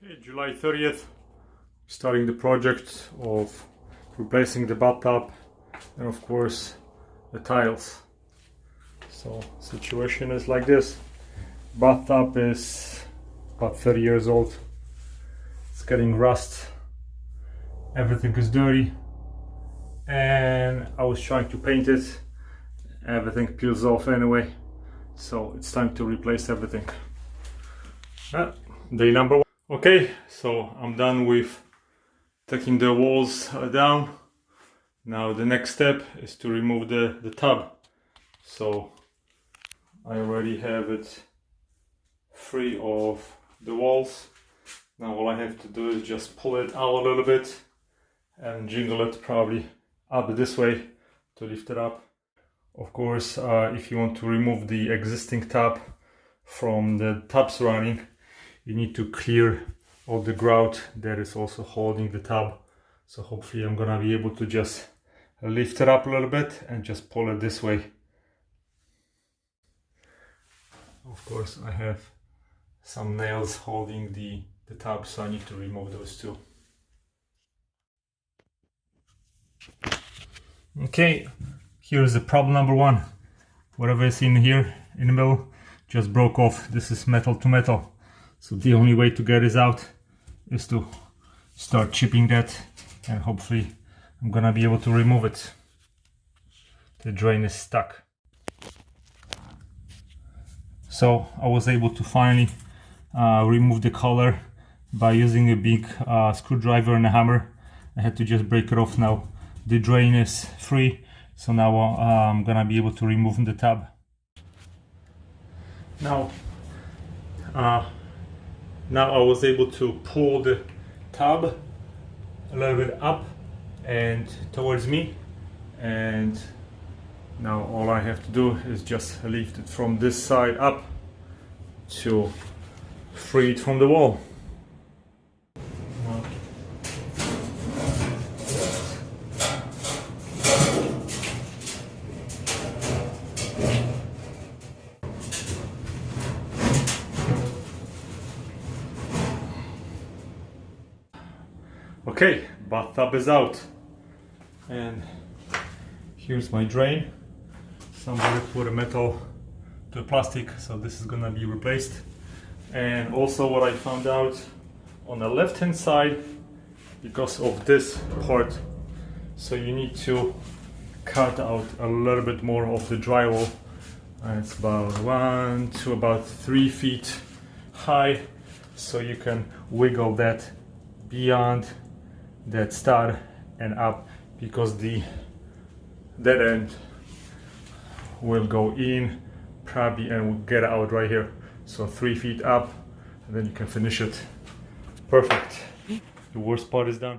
Okay, July 30th, starting the project of replacing the bathtub and of course the tiles. So situation is like this. Bathtub is about 30 years old. It's getting rust. Everything is dirty. And I was trying to paint it. Everything peels off anyway. So it's time to replace everything. Day number one. Okay, so I'm done with taking the walls down. Now the next step is to remove the tub. So I already have it free of the walls. Now all I have to do is just pull it out a little bit and jiggle it probably up this way to lift it up. Of course, if you want to remove the existing tub from the tubs running, you need to clear all the grout that is also holding the tub. So hopefully I'm gonna be able to just lift it up a little bit and just pull it this way. Of course, I have some nails holding the tub, so I need to remove those too. Okay, here's the problem number one. Whatever is in here in the middle just broke off. This is metal to metal. So the only way to get it out is to start chipping that, and hopefully I'm gonna be able to remove it. The drain is stuck. So I was able to finally remove the collar by using a big screwdriver and a hammer. I had to just break it off now. The drain is free, so now I'm gonna be able to remove the tub. Now I was able to pull the tub a little bit up and towards me, and now all I have to do is just lift it from this side up to free it from the wall. Okay, bathtub is out, and here's my drain. Somebody put a metal to plastic, so this is gonna be replaced. And also what I found out on the left hand side, because of this part, so you need to cut out a little bit more of the drywall. It's about 1 to about 3 feet high, so you can wiggle that beyond that stud and up, because the dead end will go in probably and will get out right here. So 3 feet up, and then you can finish it. Perfect. The worst part is done.